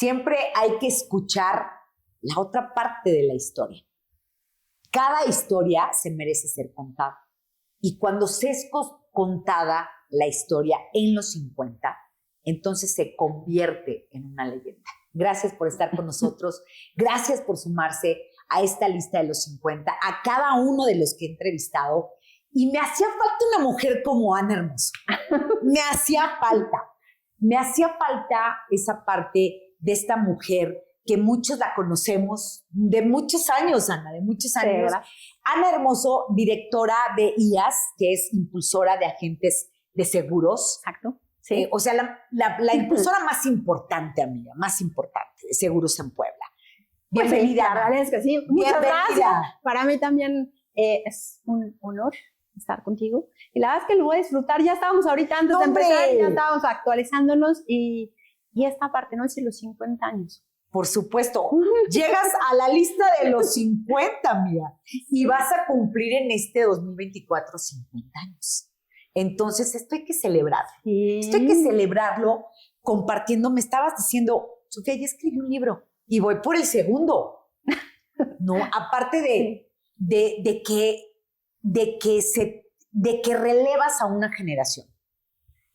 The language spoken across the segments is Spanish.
siempre hay que escuchar la otra parte de la historia. Cada historia se merece ser contada. Y cuando se es contada la historia en los 50, entonces se convierte en una leyenda. Gracias por estar con nosotros. Gracias por sumarse a esta lista de los 50, a cada uno de los que he entrevistado. Y me hacía falta una mujer como Ana Hermoso. Me hacía falta esa parte de esta mujer que muchos la conocemos de muchos años, Ana, de muchos años. Sí, Ana Hermoso, directora de IAS, que es impulsora de agentes de seguros. Exacto. Sí. O sea, la impulsora más importante, amiga, más importante de seguros en Puebla. Bienvenida. Pues sí, la verdad es que sí. Muchas gracias. Para mí también es un honor estar contigo. Y la verdad es que lo voy a disfrutar. Ya estábamos ahorita antes de empezar, ya estábamos actualizándonos y esta parte, ¿no? Es decir, los 50 años. Por supuesto, llegas a la lista de los 50, amiga, y vas a cumplir en este 2024 50 años. Entonces, esto hay que celebrarlo. Sí. Esto hay que celebrarlo compartiendo. Me estabas diciendo, Sofía, ya escribí un libro y voy por el segundo. No, aparte de que relevas a una generación,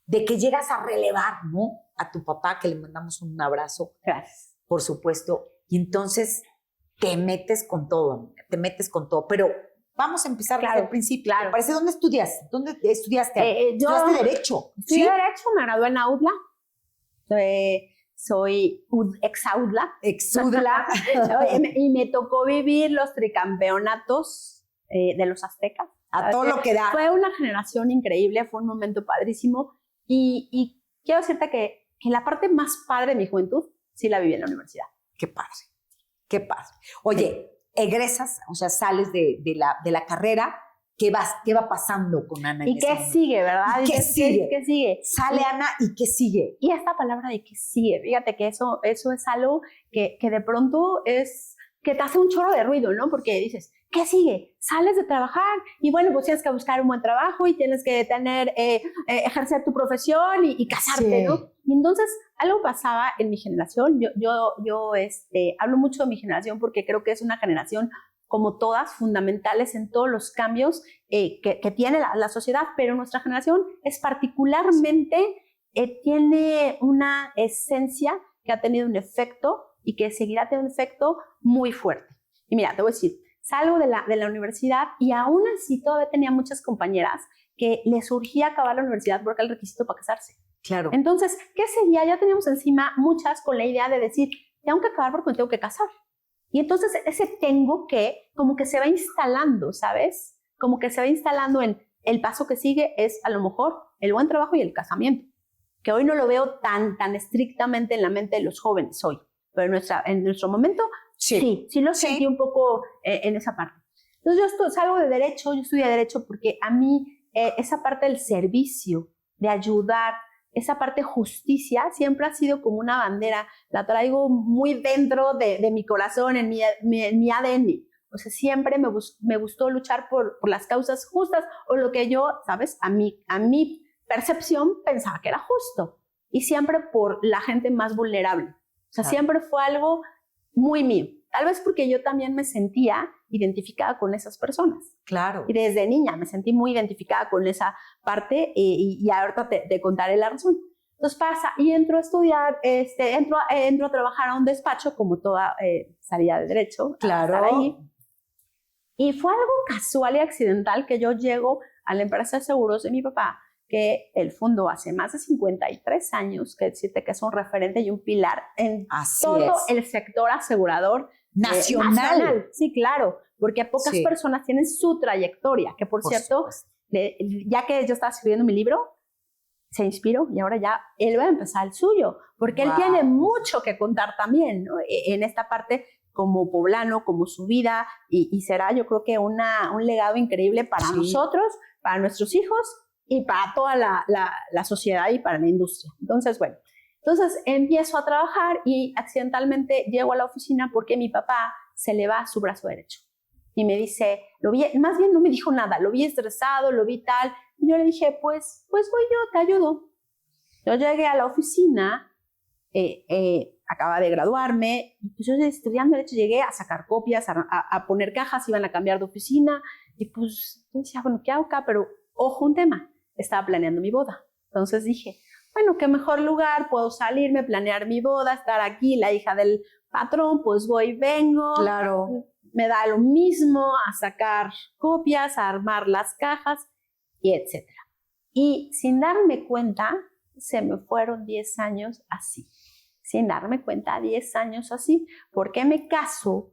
de que llegas a relevar, ¿no? A tu papá, que le mandamos un abrazo. Gracias. Por supuesto, y entonces te metes con todo, amiga, te metes con todo, pero vamos a empezar desde el principio. Claro. ¿Te parece? ¿Dónde estudias? ¿Dónde estudiaste? Yo ¿Estudiaste Derecho? Estudié Derecho, me gradué en AUDLA, soy ex-AUDLA. Ex-UDLA. Y me tocó vivir los tricampeonatos de los aztecas. A todo lo que da. Fue una generación increíble, fue un momento padrísimo, y quiero decirte que la parte más padre de mi juventud sí la viví en la universidad. Qué padre, qué padre. Oye, egresas, o sea, sales de la carrera, ¿qué va pasando con Ana? ¿Y qué sigue, verdad? ¿Qué sigue? ¿Qué sigue? Sale Ana, ¿y qué sigue? Y esta palabra de qué sigue, fíjate que eso es algo que de pronto es, que te hace un chorro de ruido, ¿no? Porque dices, ¿qué sigue? Sales de trabajar y bueno, pues tienes que buscar un buen trabajo y tienes que ejercer tu profesión y casarte, sí, ¿no? Y entonces algo pasaba en mi generación. Yo hablo mucho de mi generación porque creo que es una generación, como todas, fundamentales en todos los cambios que tiene la sociedad, pero nuestra generación es particularmente, tiene una esencia que ha tenido un efecto y que seguirá teniendo un efecto muy fuerte. Y mira, te voy a decir, salgo de la universidad y aún así todavía tenía muchas compañeras que les surgía acabar la universidad porque era el requisito para casarse. Claro. Entonces, ¿qué seguía? Ya teníamos encima muchas con la idea de decir, tengo que acabar porque me tengo que casar. Y entonces ese tengo que, como que se va instalando, ¿sabes? Como que se va instalando en el paso que sigue es a lo mejor el buen trabajo y el casamiento, que hoy no lo veo tan estrictamente en la mente de los jóvenes hoy, pero en nuestro momento sí lo sentí un poco en esa parte. Entonces yo salgo de Derecho, yo estudié Derecho porque a mí esa parte del servicio, de ayudar, esa parte de justicia siempre ha sido como una bandera, la traigo muy dentro de mi corazón, en mi ADN. O sea, siempre me gustó luchar por las causas justas o lo que yo, ¿sabes? A mi percepción pensaba que era justo y siempre por la gente más vulnerable. O sea, siempre fue algo muy mío. Tal vez porque yo también me sentía identificada con esas personas. Claro. Y desde niña me sentí muy identificada con esa parte y ahorita te contaré la razón. Entonces pasa y entro a estudiar, entro a trabajar a un despacho como toda salida de Derecho. Claro. Ahí. Y fue algo casual y accidental que yo llego a la empresa de seguros de mi papá, que él fundó hace más de 53 años, que decirte que es un referente y un pilar en todo el sector asegurador nacional. Sí, claro, porque pocas personas tienen su trayectoria, que por cierto, ya que yo estaba escribiendo mi libro, se inspiró y ahora ya él va a empezar el suyo, porque él tiene mucho que contar también, ¿no? En esta parte como poblano, como su vida, y será yo creo que un legado increíble para nosotros, para nuestros hijos, y para toda la sociedad y para la industria. Entonces, bueno, empiezo a trabajar y accidentalmente llego a la oficina porque mi papá se le va su brazo derecho. Y me dice, más bien no me dijo nada, lo vi estresado, lo vi tal. Y yo le dije, pues voy yo, te ayudo. Yo llegué a la oficina acababa de graduarme, y pues yo estudiando Derecho llegué a sacar copias, a poner cajas, iban a cambiar de oficina, y pues yo decía, bueno, ¿qué hago acá? Pero ojo, un tema, estaba planeando mi boda. Entonces dije, bueno, qué mejor lugar, puedo salirme, planear mi boda, estar aquí, la hija del patrón, pues voy, vengo. Claro. Me da lo mismo a sacar copias, a armar las cajas, y etcétera. Y sin darme cuenta, se me fueron 10 años así. Sin darme cuenta, 10 años así. ¿Por qué me caso?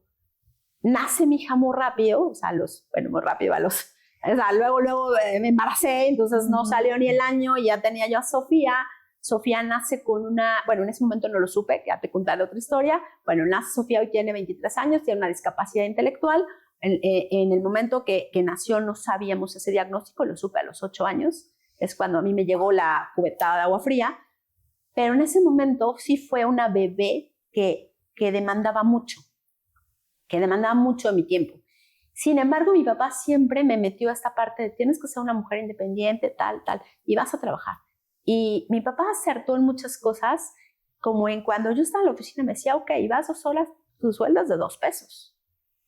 Nace mi hija muy rápido, o sea, muy rápido, o sea, luego me embaracé, entonces no salió ni el año y ya tenía yo a Sofía. Sofía nace con bueno, en ese momento no lo supe, que ya te contaré otra historia. Bueno, nace Sofía, hoy tiene 23 años, tiene una discapacidad intelectual. En el momento que nació no sabíamos ese diagnóstico, lo supe a los 8 años, es cuando a mí me llegó la cubetada de agua fría, pero en ese momento sí fue una bebé que demandaba mucho de mi tiempo. Sin embargo, mi papá siempre me metió a esta parte de tienes que ser una mujer independiente, tal, y vas a trabajar. Y mi papá acertó en muchas cosas, como en cuando yo estaba en la oficina me decía, ok, vas 2 horas, tu sueldo es de $2.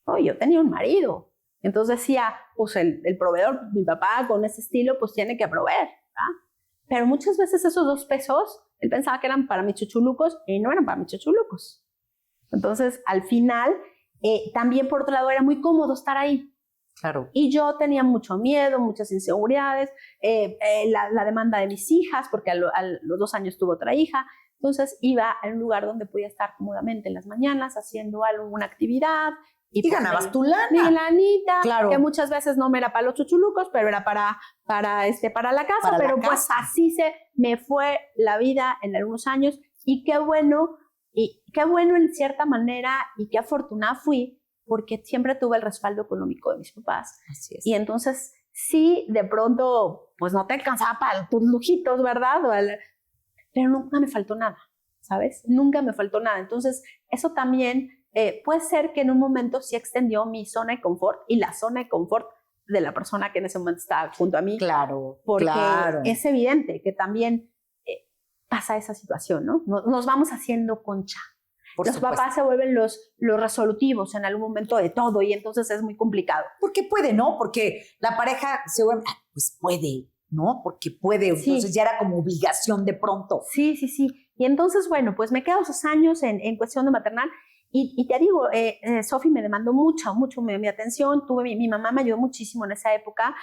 Oh, yo tenía un marido. Entonces decía, pues el proveedor, mi papá con ese estilo, pues tiene que proveer, ¿verdad? Pero muchas veces esos $2, él pensaba que eran para mis chuchulucos y no eran para mis chuchulucos. Entonces, al final, también por otro lado era muy cómodo estar ahí. Claro. Y yo tenía mucho miedo, muchas inseguridades, la demanda de mis hijas, porque a los 2 años tuve otra hija. Entonces iba a un lugar donde podía estar cómodamente en las mañanas haciendo alguna actividad. Y ganabas tu lana. Mi lanita, claro. que muchas veces no me era para los chuchulucos, pero era para la casa. Pero pues así se me fue la vida en algunos años. Y qué bueno en cierta manera, y qué afortunada fui, porque siempre tuve el respaldo económico de mis papás. Así es. Y entonces, sí, de pronto, pues no te alcanzaba para tus lujitos, ¿verdad? Pero nunca me faltó nada, ¿sabes? Nunca me faltó nada. Entonces, eso también puede ser que en un momento sí extendió mi zona de confort y la zona de confort de la persona que en ese momento estaba junto a mí. Claro, porque claro. es evidente que también pasa esa situación, ¿no? Nos vamos haciendo concha. Los papás se vuelven los resolutivos en algún momento de todo y entonces es muy complicado. Porque puede, ¿no? Porque la pareja se vuelve, pues puede, ¿no? Porque puede, entonces ya era como obligación de pronto. Sí. Y entonces, bueno, pues me quedo esos años en cuestión de maternal y te digo, Sofi me demandó mucho mi atención. Mi mamá me ayudó muchísimo en esa época.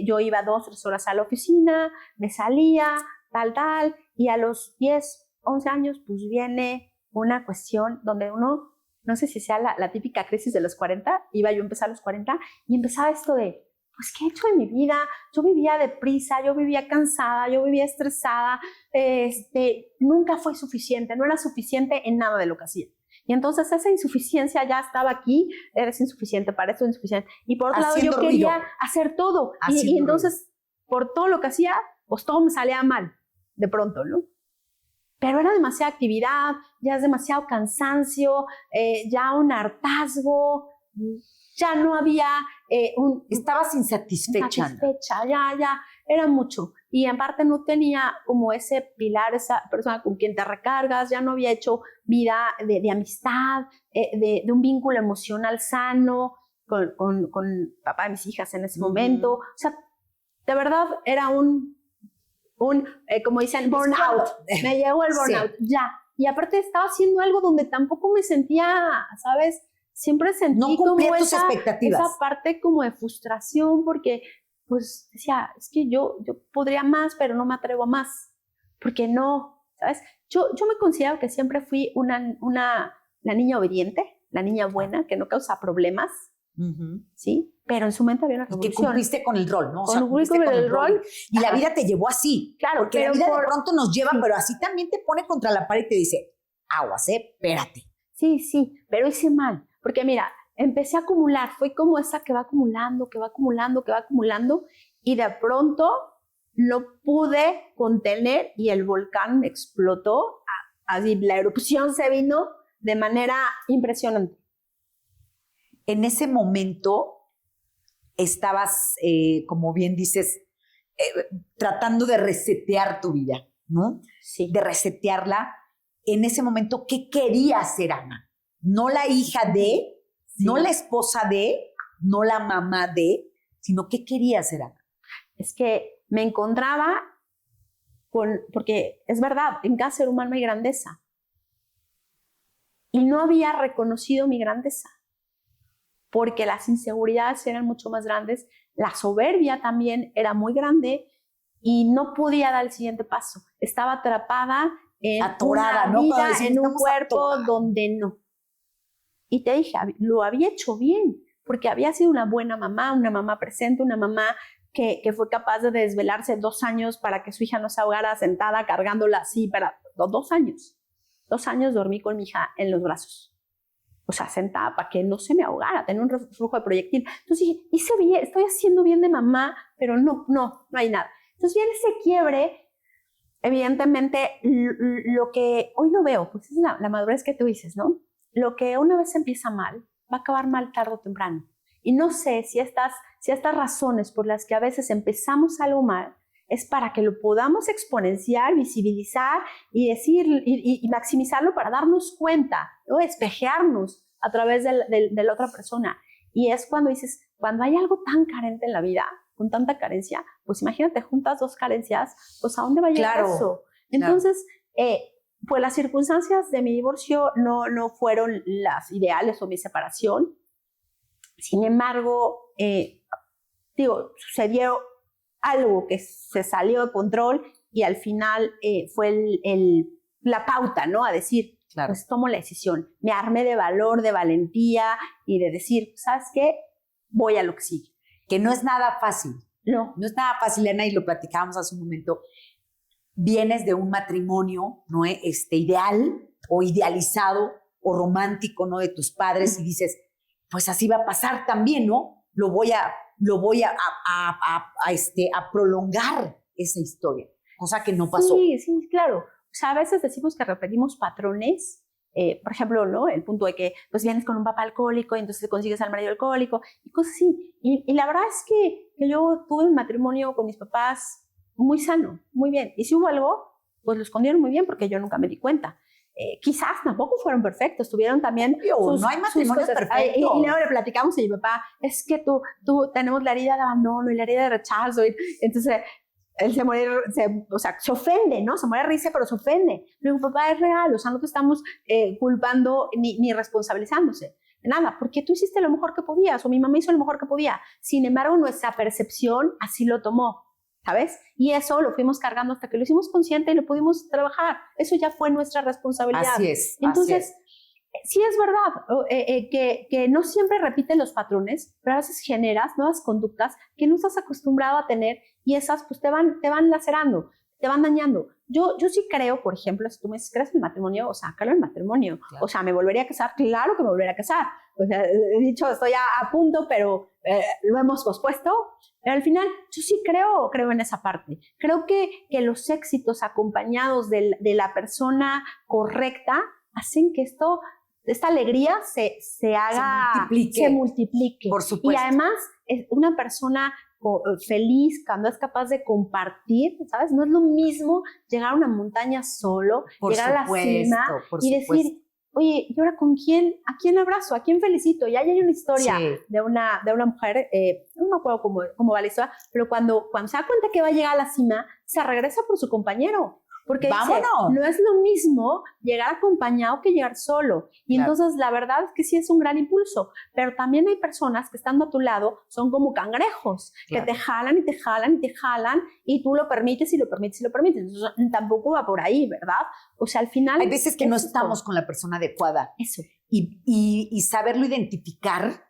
Yo iba 2, 3 horas a la oficina, me salía, tal, y a los 10, 11 años, pues viene una cuestión donde uno, no sé si sea la típica crisis de los 40, iba yo a empezar a los 40 y empezaba esto de, pues, ¿qué he hecho en mi vida? Yo vivía deprisa, yo vivía cansada, yo vivía estresada, nunca fue suficiente, no era suficiente en nada de lo que hacía. Y entonces esa insuficiencia ya estaba aquí, eres insuficiente para esto, insuficiente. Y por otro lado yo quería hacer todo. Y entonces, por todo lo que hacía, pues todo me salía mal, de pronto, ¿no? Pero era demasiada actividad, ya es demasiado cansancio, ya un hartazgo, ya no había Estabas insatisfecha. Ya, era mucho. Y en parte no tenía como ese pilar, esa persona con quien te recargas, ya no había hecho vida de amistad, de un vínculo emocional sano con papá de mis hijas en ese momento. O sea, de verdad era como dicen, burnout. Me llegó el burnout, ya. Y aparte estaba haciendo algo donde tampoco me sentía, ¿sabes? Siempre sentí no cumplía como tus expectativas. Esa parte como de frustración, porque pues decía, es que yo podría más, pero no me atrevo a más, porque no, ¿sabes? Yo me considero que siempre fui la niña obediente, la niña buena, que no causa problemas, ¿sí? Pero en su mente había una revolución. Y que cumpliste con el rol, ¿no? O sea, cumpliste con el rol. Y la vida te llevó así. Claro. Porque la vida de pronto nos lleva, pero así también te pone contra la pared y te dice, aguas, espérate. Sí, pero hice mal. Porque mira, empecé a acumular. Fue como esa que va acumulando, y de pronto no pude contener y el volcán explotó. Así la erupción se vino de manera impresionante. En ese momento estabas, como bien dices, tratando de resetear tu vida, ¿no? Sí. De resetearla. en ese momento qué quería ser Ana. No la hija de, no la esposa de, no la mamá de, sino qué quería ser Ana. Es que me encontraba porque es verdad, en cada ser humano hay grandeza. Y no había reconocido mi grandeza, porque las inseguridades eran mucho más grandes, la soberbia también era muy grande y no podía dar el siguiente paso. Estaba atrapada en atorada, una vida, ¿no? en un cuerpo donde no. Y te dije, lo había hecho bien, porque había sido una buena mamá, una mamá presente, una mamá que fue capaz de desvelarse 2 años para que su hija no se ahogara sentada cargándola así, para 2 años. 2 años dormí con mi hija en los brazos. O sea, sentada para que no se me ahogara, tener un reflujo de proyectil. Entonces dije, hice bien, estoy haciendo bien de mamá, pero no hay nada. Entonces viene ese quiebre, evidentemente, lo que hoy lo veo, pues es la madurez que tú dices, ¿no? Lo que una vez empieza mal, va a acabar mal tarde o temprano. Y no sé si estas razones por las que a veces empezamos algo mal es para que lo podamos exponenciar, visibilizar y decir y maximizarlo para darnos cuenta, ¿no? Espejearnos a través de la otra persona. Y es cuando dices, cuando hay algo tan carente en la vida, con tanta carencia, pues imagínate, juntas 2 carencias, pues ¿a dónde va a llegar eso? Entonces, pues las circunstancias de mi divorcio no fueron las ideales o mi separación. Sin embargo, sucedió algo que se salió de control y al final fue la pauta, ¿no? A decir, claro, pues tomo la decisión. Me armé de valor, de valentía y de decir, ¿sabes qué? Voy a lo que sigue. Que no es nada fácil. No es nada fácil, Ana, y lo platicábamos hace un momento. Vienes de un matrimonio, ¿no? Ideal o idealizado o romántico, ¿no? De tus padres y dices, pues así va a pasar también, ¿no? Lo voy a prolongar esa historia, cosa que no pasó. Sí, claro. O sea, a veces decimos que repetimos patrones. Por ejemplo, ¿no? El punto de que pues vienes con un papá alcohólico y entonces te consigues al marido alcohólico y cosas así. Y la verdad es que yo tuve un matrimonio con mis papás muy sano, muy bien. Y si hubo algo, pues lo escondieron muy bien porque yo nunca me di cuenta. Quizás tampoco fueron perfectos, tuvieron también no hay matrimonios perfectos. Y luego le platicamos y mi papá, es que tú tenemos la herida de abandono y la herida de rechazo. Y entonces él se ofende, ¿no? Se muere de risa, pero se ofende. Luego, papá, es real, o sea, no te estamos culpando ni responsabilizándose. Nada, porque tú hiciste lo mejor que podías, o mi mamá hizo lo mejor que podía. Sin embargo, nuestra percepción así lo tomó, ¿sabes? Y eso lo fuimos cargando hasta que lo hicimos consciente y lo pudimos trabajar. Eso ya fue nuestra responsabilidad. Así es. Entonces, sí es verdad que no siempre repites los patrones, pero a veces generas nuevas conductas que no estás acostumbrado a tener y esas pues te van lacerando, te van dañando. Yo sí creo, por ejemplo, si tú me dices, ¿crees en el matrimonio? O sea, sácalo en matrimonio. Claro. O sea, ¿me volvería a casar? Claro que me volvería a casar. O sea, he dicho, estoy a punto, pero lo hemos pospuesto. Pero al final, yo sí creo en esa parte. Creo que los éxitos acompañados de la persona correcta hacen que esta alegría se haga, se multiplique. Por supuesto. Y además, una persona feliz cuando es capaz de compartir, ¿sabes? No es lo mismo llegar a una montaña solo, llegar a la cima y decir, oye, ¿y ahora con quién? ¿A quién abrazo? ¿A quién felicito? Ya hay una historia de una mujer, no me acuerdo cómo va la historia, pero cuando se da cuenta que va a llegar a la cima, se regresa por su compañero. Porque dice, no es lo mismo llegar acompañado que llegar solo. Y entonces la verdad es que sí es un gran impulso. Pero también hay personas que estando a tu lado son como cangrejos, que te jalan y te jalan y te jalan y tú lo permites y lo permites y lo permites. Entonces, tampoco va por ahí, ¿verdad? O sea, al final... Hay veces que no estamos con la persona adecuada. Eso. Y saberlo identificar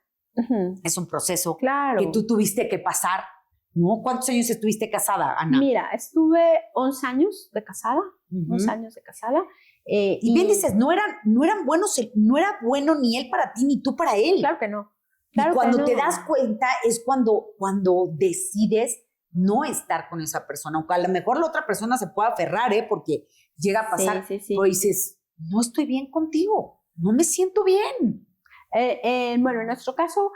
es un proceso que tú tuviste que pasar. ¿No? ¿Cuántos años estuviste casada, Ana? Mira, estuve 11 años de casada, 11 años de casada. Y bien dices, no eran buenos, no era bueno ni él para ti ni tú para él. Claro que no. Claro y cuando te das cuenta es cuando decides no estar con esa persona, aunque a lo mejor la otra persona se pueda aferrar, porque llega a pasar, pero dices, no estoy bien contigo, no me siento bien. Bueno, en nuestro caso...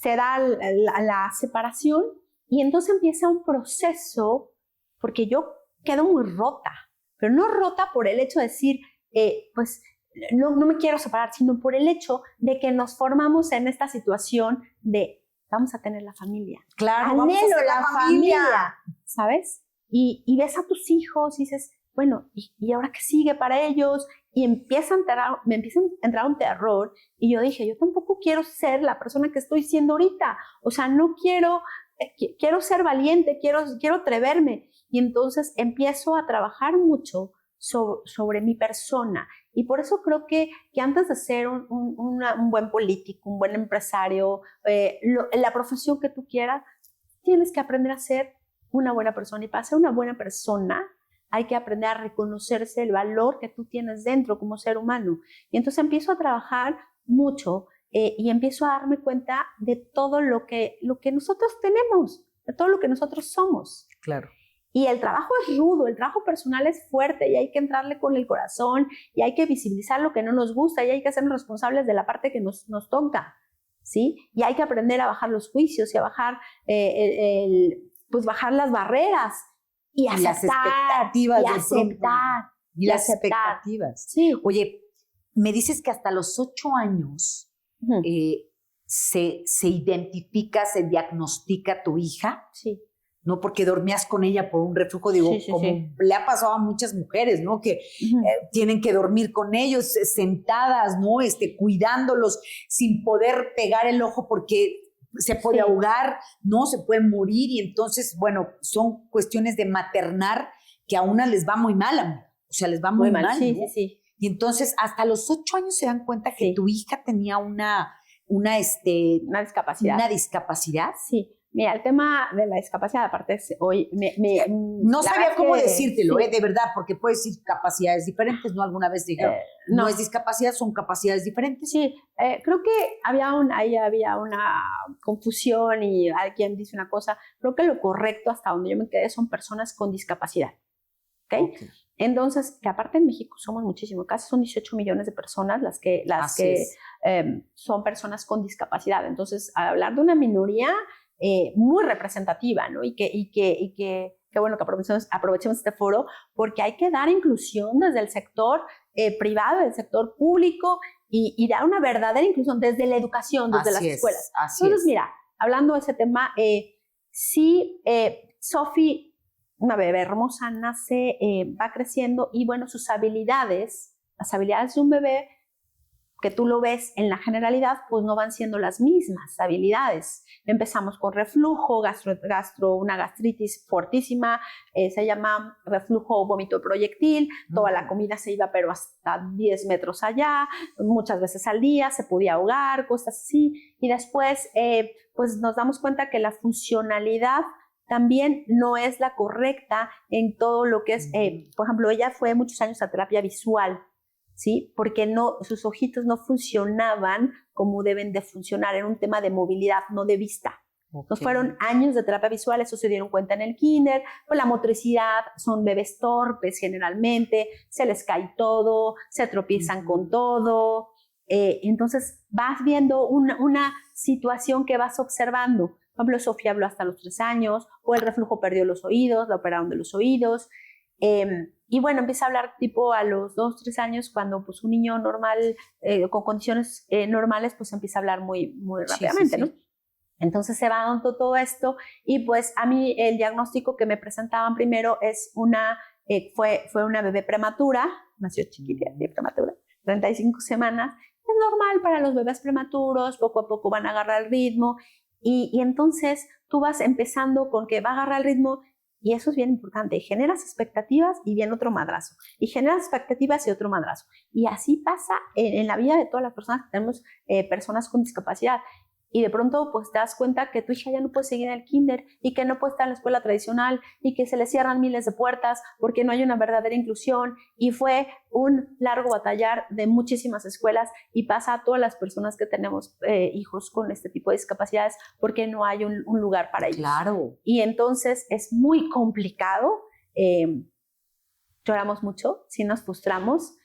se da la separación y entonces empieza un proceso porque yo quedo muy rota. pero no rota por el hecho de decir, pues no me quiero separar, sino por el hecho de que nos formamos en esta situación de vamos a tener la familia. Claro, anhelo vamos a hacer la familia, ¿sabes? Y ves a tus hijos y dices, bueno, ¿y ahora qué sigue para ellos? Y me empieza a entrar un terror. Y yo dije, yo tampoco quiero ser la persona que estoy siendo ahorita. O sea, no quiero ser valiente, quiero atreverme. Y entonces empiezo a trabajar mucho sobre mi persona. Y por eso creo que antes de ser un buen político, un buen empresario, la profesión que tú quieras, tienes que aprender a ser una buena persona. Y para ser una buena persona, hay que aprender a reconocerse el valor que tú tienes dentro como ser humano. Y entonces empiezo a trabajar mucho y empiezo a darme cuenta de todo lo que nosotros tenemos, de todo lo que nosotros somos. Claro. Y el trabajo es rudo, el trabajo personal es fuerte y hay que entrarle con el corazón y hay que visibilizar lo que no nos gusta y hay que hacernos responsables de la parte que nos toca, ¿sí? Y hay que aprender a bajar los juicios y a bajar, pues bajar las barreras y aceptar. Las expectativas. Y las expectativas. Sí. Oye, me dices que hasta los 8 años se identifica, se diagnostica a tu hija. Sí. ¿No? Porque dormías con ella por un reflujo, digo, como le ha pasado a muchas mujeres, ¿no? Que tienen que dormir con ellos sentadas, ¿no? Cuidándolos sin poder pegar el ojo porque se puede ahogar, ¿no? Se puede morir y entonces, bueno, son cuestiones de maternar que a una les va muy mal, amor. O sea, les va muy mal, sí, ¿no? sí. Y entonces hasta los 8 años se dan cuenta que tu hija tenía una discapacidad. Una discapacidad. Sí. Mira, el tema de la discapacidad, aparte, hoy no sabía cómo decírtelo, sí. De verdad, porque puedes decir capacidades diferentes, ¿no? Alguna vez dijeron, no es discapacidad, son capacidades diferentes. Sí, creo que ahí había una confusión y alguien dice una cosa. Creo que lo correcto hasta donde yo me quedé son personas con discapacidad, ¿ok? Entonces, que aparte en México somos muchísimo, casi son 18 millones de personas las que son personas con discapacidad. Entonces, al hablar de una minoría muy representativa, ¿no? Y que bueno que aprovechemos este foro porque hay que dar inclusión desde el sector privado, del sector público y dar una verdadera inclusión desde la educación, desde las escuelas. Entonces, mira, hablando de ese tema, Sophie, una bebé hermosa, nace, va creciendo y bueno, sus habilidades, las habilidades de un bebé que tú lo ves en la generalidad, pues no van siendo las mismas habilidades. Empezamos con reflujo, una gastritis fortísima, se llama reflujo vómito proyectil, toda la comida se iba pero hasta 10 metros allá, muchas veces al día, se podía ahogar, cosas así, y después pues nos damos cuenta que la funcionalidad también no es la correcta en todo lo que es, por ejemplo, ella fue muchos años a terapia visual, ¿sí? Porque sus ojitos no funcionaban como deben de funcionar, era un tema de movilidad, no de vista. Entonces fueron años de terapia visual, eso se dieron cuenta en el kinder, pues la motricidad, son bebés torpes generalmente, se les cae todo, se tropiezan con todo, entonces vas viendo una situación que vas observando. Por ejemplo, Sofía habló hasta los 3 años, o el reflujo perdió los oídos, la operaron de los oídos, y bueno, empieza a hablar tipo a los 2, 3 años, cuando pues un niño normal, con condiciones normales, pues empieza a hablar muy, muy rápidamente, ¿no? Entonces se va dando todo esto y pues a mí el diagnóstico que me presentaban primero es fue una bebé prematura, nació chiquita, prematura, 35 semanas. Es normal para los bebés prematuros, poco a poco van a agarrar el ritmo y entonces tú vas empezando con que va a agarrar el ritmo. Y eso es bien importante, generas expectativas y viene otro madrazo, y generas expectativas y otro madrazo. Y así pasa en la vida de todas las personas que tenemos personas con discapacidad. Y de pronto pues te das cuenta que tu hija ya no puede seguir en el kinder y que no puede estar en la escuela tradicional y que se le cierran miles de puertas porque no hay una verdadera inclusión y fue un largo batallar de muchísimas escuelas y pasa a todas las personas que tenemos hijos con este tipo de discapacidades porque no hay un lugar para ellos. Claro. Y entonces es muy complicado, lloramos mucho, sí nos frustramos.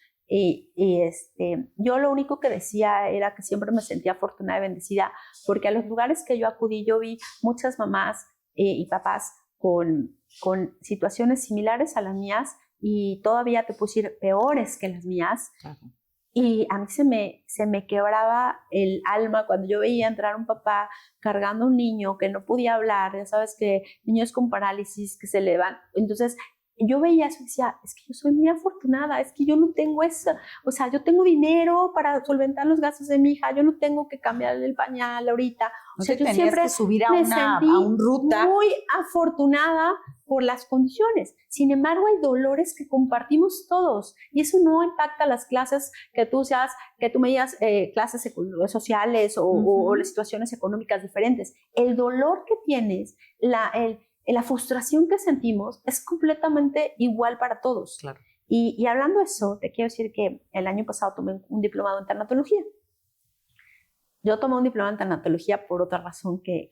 Yo lo único que decía era que siempre me sentía afortunada y bendecida porque a los lugares que yo acudí yo vi muchas mamás y papás con situaciones similares a las mías y todavía te puedo decir peores que las mías. Claro. Y a mí se me quebraba el alma cuando yo veía entrar un papá cargando a un niño que no podía hablar, ya sabes que niños con parálisis que se le van. Entonces yo veía eso y decía, es que yo soy muy afortunada, es que yo no tengo eso, o sea, yo tengo dinero para solventar los gastos de mi hija, yo no tengo que cambiarle el pañal ahorita. O sea, yo siempre que subir a me una sentí ruta. muy afortunada por las condiciones. Sin embargo, hay dolores que compartimos todos y eso no impacta las clases que tú me digas clases sociales o las situaciones económicas diferentes. El dolor que tienes, la frustración que sentimos es completamente igual para todos. Claro. Y hablando de eso, te quiero decir que el año pasado tomé un diplomado en tanatología. Yo tomé un diplomado en tanatología por otra razón que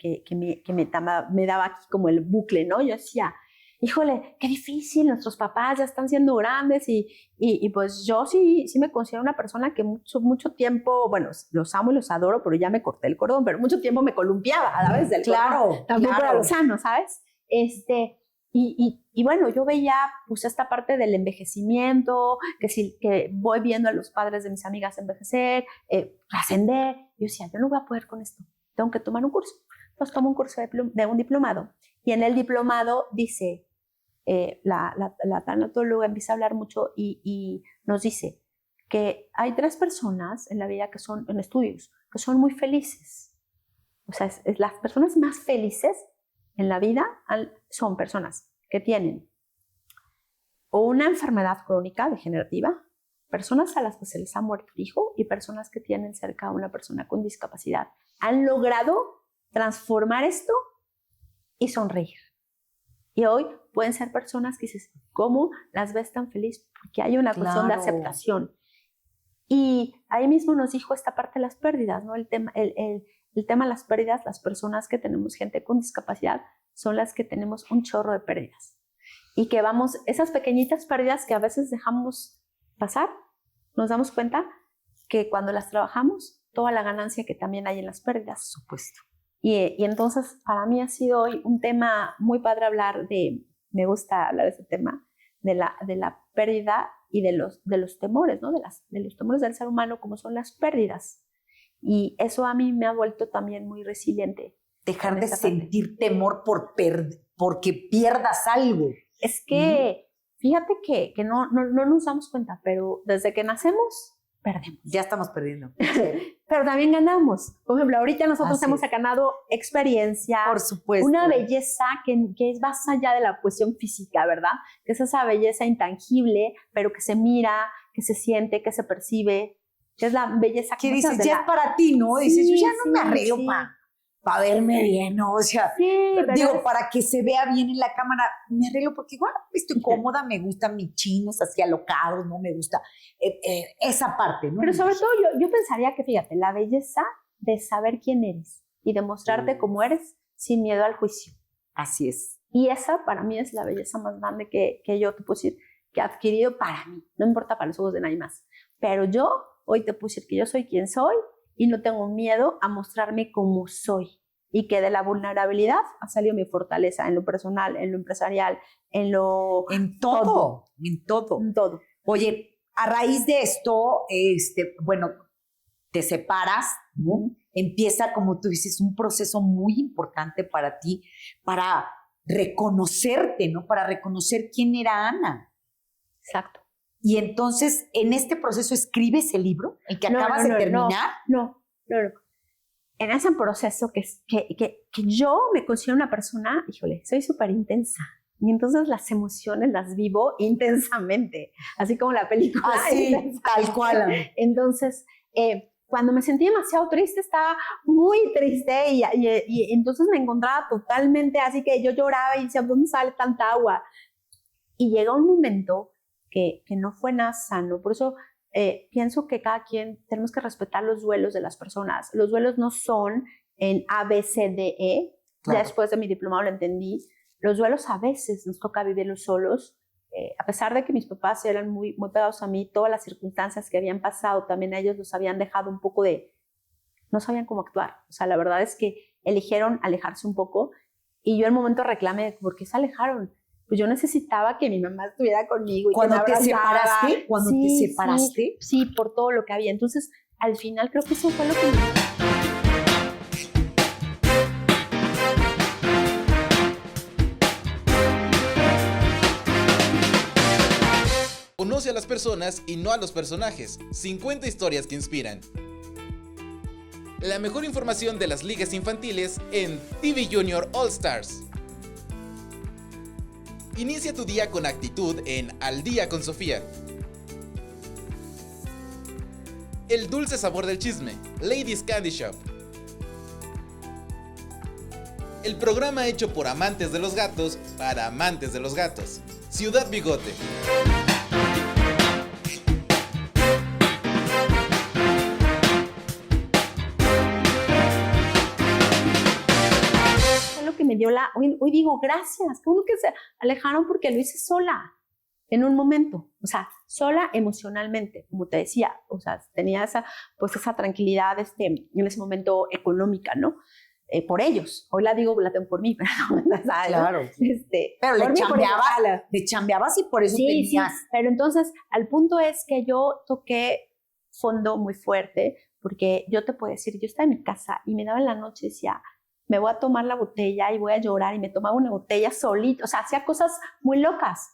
me daba aquí como el bucle, ¿no? Yo decía, híjole, qué difícil, nuestros papás ya están siendo grandes y pues yo sí me considero una persona que mucho tiempo, bueno, los amo y los adoro, pero ya me corté el cordón, pero mucho tiempo me columpiaba a la vez del cordón. Tampoco era lo sano, ¿sabes? Y bueno, yo veía pues esta parte del envejecimiento, que voy viendo a los padres de mis amigas envejecer, trascender. Yo decía, yo no voy a poder con esto, tengo que tomar un curso. Entonces tomo un curso de un diplomado y en el diplomado dice, la tanatóloga empieza a hablar mucho y nos dice que hay 3 personas en la vida que son, en estudios, que son muy felices. O sea, las personas más felices en la vida son personas que tienen o una enfermedad crónica degenerativa, personas a las que se les ha muerto el hijo y personas que tienen cerca a una persona con discapacidad. Han logrado transformar esto y sonreír. Y hoy pueden ser personas que dices, ¿cómo las ves tan feliz? Porque hay una cuestión de aceptación. Y ahí mismo nos dijo esta parte de las pérdidas, ¿no? El tema de las pérdidas, las personas que tenemos gente con discapacidad son las que tenemos un chorro de pérdidas. Y que esas pequeñitas pérdidas que a veces dejamos pasar, nos damos cuenta que cuando las trabajamos, toda la ganancia que también hay en las pérdidas. Por supuesto. Y entonces para mí ha sido hoy un tema muy padre me gusta hablar de ese tema, de la pérdida y de los temores, ¿no? de los temores del ser humano, como son las pérdidas. Y eso a mí me ha vuelto también muy resiliente. Dejar de sentir temor porque pierdas algo. Es que, fíjate que no nos damos cuenta, pero desde que nacemos, perdemos. Ya estamos perdiendo. Pero también ganamos. Por ejemplo, ahorita nosotros hemos ganado experiencia. Por supuesto. Una belleza que es más allá de la cuestión física, ¿verdad? Que es esa belleza intangible, pero que se mira, que se siente, que se percibe. Que es la belleza que dices, ya es para ti, ¿no? Sí, dices, yo ya no me arreglo para verme bien, ¿no? O sea, digo, para que se vea bien en la cámara, me arreglo porque igual estoy cómoda, me gustan mis chinos así alocados, no me gusta esa parte, ¿no? Pero sobre todo yo pensaría que, fíjate, la belleza de saber quién eres y de mostrarte como eres sin miedo al juicio. Así es. Y esa para mí es la belleza más grande que yo te puedo decir que he adquirido para mí. No importa para los ojos de nadie más. Pero yo hoy te puedo decir que yo soy quien soy y no tengo miedo a mostrarme como soy. Y que de la vulnerabilidad ha salido mi fortaleza en lo personal, en lo empresarial, en todo. En todo. En todo. Oye, a raíz de esto, bueno, te separas, ¿no? Empieza, como tú dices, un proceso muy importante para ti, para reconocerte, ¿no? Para reconocer quién era Ana. Exacto. Y entonces, en este proceso, ¿escribes el libro? ¿El que acabas de terminar? No. En ese proceso que yo me considero una persona, híjole, soy súper intensa. Y entonces las emociones las vivo intensamente, así como la película. Así, tal cual. Entonces, cuando me sentí demasiado triste, estaba muy triste y entonces me encontraba totalmente así que yo lloraba y decía, ¿dónde sale tanta agua? Y llega un momento que no fue nada sano. Por eso pienso que cada quien tenemos que respetar los duelos de las personas. Los duelos no son en A, B, C, D, E. Claro. Ya después de mi diplomado lo entendí. Los duelos a veces nos toca vivirlos solos. A pesar de que mis papás eran muy, muy pegados a mí, todas las circunstancias que habían pasado, también a ellos los habían dejado un poco no sabían cómo actuar. O sea, la verdad es que eligieron alejarse un poco y yo en un momento reclamé, ¿por qué se alejaron? pues yo necesitaba que mi mamá estuviera conmigo. Y cuando que te me abrazara. separaste. Sí, por todo lo que había. Entonces, al final creo que eso fue lo que me... Conoce a las personas y no a los personajes. 50 historias que inspiran. La mejor información de las ligas infantiles en TV Junior All Stars. Inicia tu día con actitud en Al Día con Sofía. El dulce sabor del chisme, Ladies Candy Shop. El programa hecho por amantes de los gatos para amantes de los gatos. Ciudad Bigote. Que me dio hoy digo gracias, qué bueno que se alejaron porque lo hice sola en un momento, o sea, sola emocionalmente, como te decía, o sea, tenía esa tranquilidad en ese momento económica, ¿no? Por ellos, hoy la tengo por mí, pero no, claro. Pero le chambeabas y por eso tenías. Sí, pero entonces, al punto es que yo toqué fondo muy fuerte, porque yo te puedo decir, yo estaba en mi casa y me daba en la noche y decía, me voy a tomar la botella y voy a llorar, y me tomaba una botella solito, o sea, hacía cosas muy locas.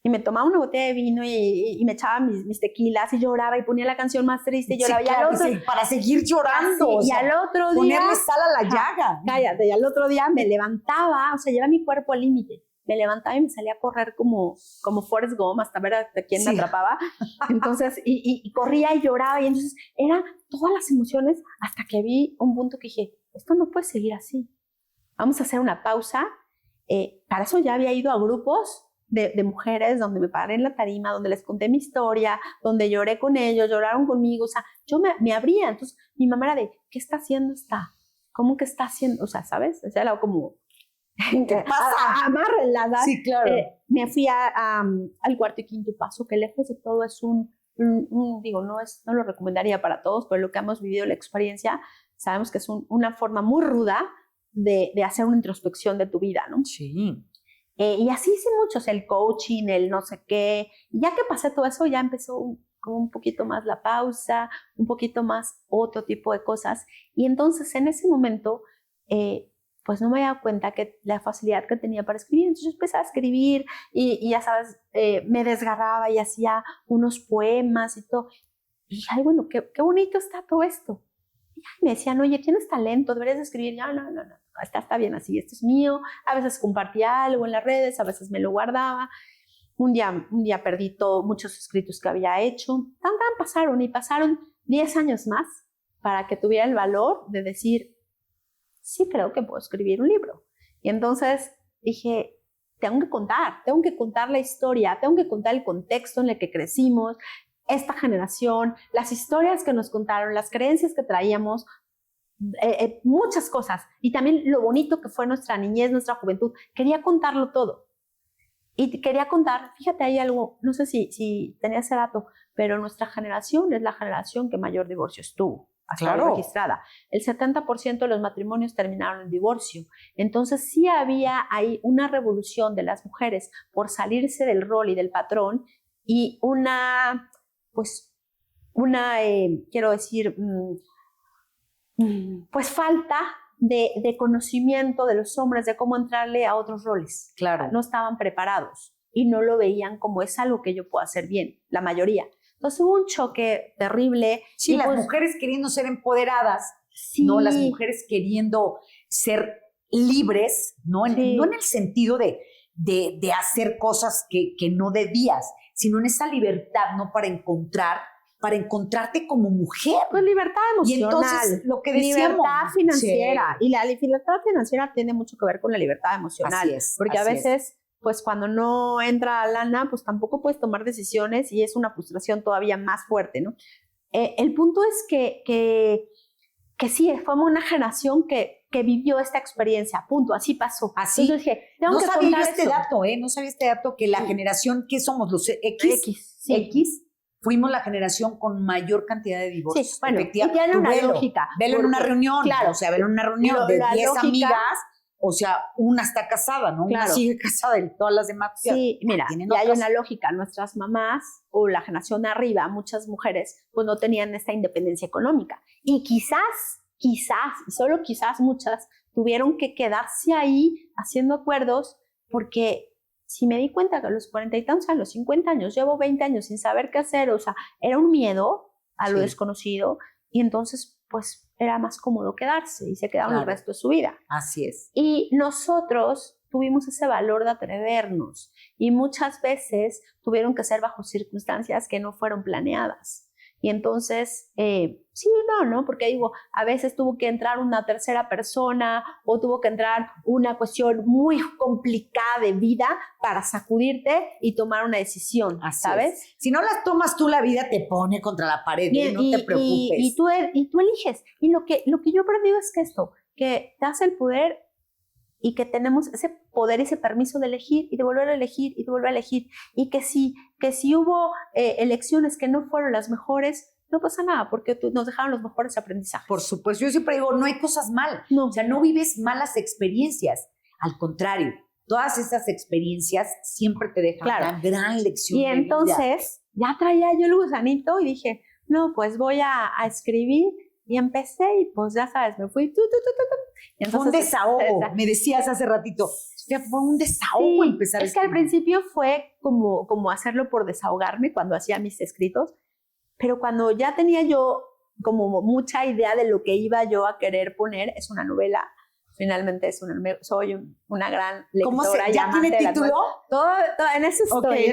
Y me tomaba una botella de vino y me echaba mis tequilas y lloraba y ponía la canción más triste y lloraba. Sí, claro, para seguir llorando. Sí, y al otro día... Ponerle sal a la llaga. Cállate, y al otro día me levantaba, o sea, llevaba mi cuerpo al límite. Me levantaba y me salía a correr como Forrest Gump hasta ver a quién me atrapaba. Entonces, y corría y lloraba, y entonces eran todas las emociones hasta que vi un punto que dije, esto no puede seguir así. Vamos a hacer una pausa. Para eso ya había ido a grupos de mujeres donde me paré en la tarima, donde les conté mi historia, donde lloré con ellos, lloraron conmigo. O sea, yo me abría. Entonces, mi mamá era de, ¿qué está haciendo esta? ¿Cómo que está haciendo? O sea, ¿sabes? O sea, era como... ¿Qué pasa? Amárrenla, ¿verdad? Sí, claro. Me fui al cuarto y quinto paso, que lejos de todo es digo, no lo recomendaría para todos, pero lo que hemos vivido, la experiencia, sabemos que es una forma muy ruda de hacer una introspección de tu vida, ¿no? Sí. Y así hice muchos, el coaching, el no sé qué. Y ya que pasé todo eso, ya empezó como un poquito más la pausa, un poquito más otro tipo de cosas. Y entonces, en ese momento, pues no me había dado cuenta que la facilidad que tenía para escribir. Entonces yo empecé a escribir y ya sabes, me desgarraba y hacía unos poemas y todo. Y dije, ay, bueno, qué bonito está todo esto. Y me decían, oye, tienes talento, deberías de escribir. Ya, no, está bien así, esto es mío. A veces compartía algo en las redes, a veces me lo guardaba. Un día perdí muchos escritos que había hecho. Pasaron 10 años más para que tuviera el valor de decir, sí creo que puedo escribir un libro. Y entonces dije, tengo que contar la historia, tengo que contar el contexto en el que crecimos, esta generación, las historias que nos contaron, las creencias que traíamos, muchas cosas. Y también lo bonito que fue nuestra niñez, nuestra juventud. Quería contarlo todo. Y quería contar, fíjate, hay algo, no sé si tenía ese dato, pero nuestra generación es la generación que mayor divorcios tuvo. Claro. Registrada. El 70% de los matrimonios terminaron en divorcio. Entonces sí había ahí una revolución de las mujeres por salirse del rol y del patrón, y quiero decir, pues falta de conocimiento de los hombres de cómo entrarle a otros roles. Claro. No estaban preparados y no lo veían como es algo que yo puedo hacer bien, la mayoría. Entonces hubo un choque terrible. Sí, las mujeres queriendo ser empoderadas, sí. ¿no? Las mujeres queriendo ser libres, ¿no? Sí. No en el sentido de hacer cosas que no debías, sino en esa libertad, ¿no? Para encontrarte como mujer. Pues libertad emocional. Y entonces, lo que decíamos. Libertad financiera. Sí. Y la libertad financiera tiene mucho que ver con la libertad emocional. Así es. Porque a veces... pues cuando no entra lana, pues tampoco puedes tomar decisiones y es una frustración todavía más fuerte, ¿no? El punto es que sí, fue una generación que vivió esta experiencia, punto, así pasó. Así. Entonces dije, no sabía este dato, no sabía este dato, que la generación que somos, los X, fuimos la generación con mayor cantidad de divorcios. Sí, bueno, y tiene una lógica. Velo en una reunión, claro, o sea, velo en una reunión de 10 amigas, o sea, una está casada, ¿no? Claro. Una sigue casada y todas las demás. Sí, mira, tienen ya hay otras. una lógica. Nuestras mamás o la generación de arriba, muchas mujeres, pues no tenían esta independencia económica. Y quizás, y solo quizás muchas, tuvieron que quedarse ahí haciendo acuerdos porque si me di cuenta que a los 40 y tantos, a los 50 años, llevo 20 años sin saber qué hacer, o sea, era un miedo a lo desconocido y entonces, pues, era más cómodo quedarse y se quedaron el resto de su vida. Así es. Y nosotros tuvimos ese valor de atrevernos y muchas veces tuvieron que ser bajo circunstancias que no fueron planeadas. Y entonces, sí, no, porque digo, a veces tuvo que entrar una tercera persona o tuvo que entrar una cuestión muy complicada de vida para sacudirte y tomar una decisión, Así ¿sabes? Es. Si no las tomas tú, la vida te pone contra la pared, no te preocupes. Y tú eliges. Y lo que yo he aprendido es que que te das el poder y que tenemos ese poder y ese permiso de elegir y de volver a elegir y de volver a elegir. Y que si hubo elecciones que no fueron las mejores, no pasa nada, porque nos dejaron los mejores aprendizajes. Por supuesto, yo siempre digo, no hay cosas mal. No. O sea, no vives malas experiencias. Al contrario, todas esas experiencias siempre te dejan una gran lección. Y entonces, ya traía yo el gusanito y dije, no, pues voy a escribir. Y empecé y pues ya sabes, me fui. Y entonces, fue un desahogo, me decías hace ratito. Fue un desahogo empezar. Es que al principio fue como hacerlo por desahogarme cuando hacía mis escritos, pero cuando ya tenía yo como mucha idea de lo que iba yo a querer poner, es una novela. Finalmente soy una gran lectora. ¿Cómo ¿Ya tiene título? Todo, en eso estoy,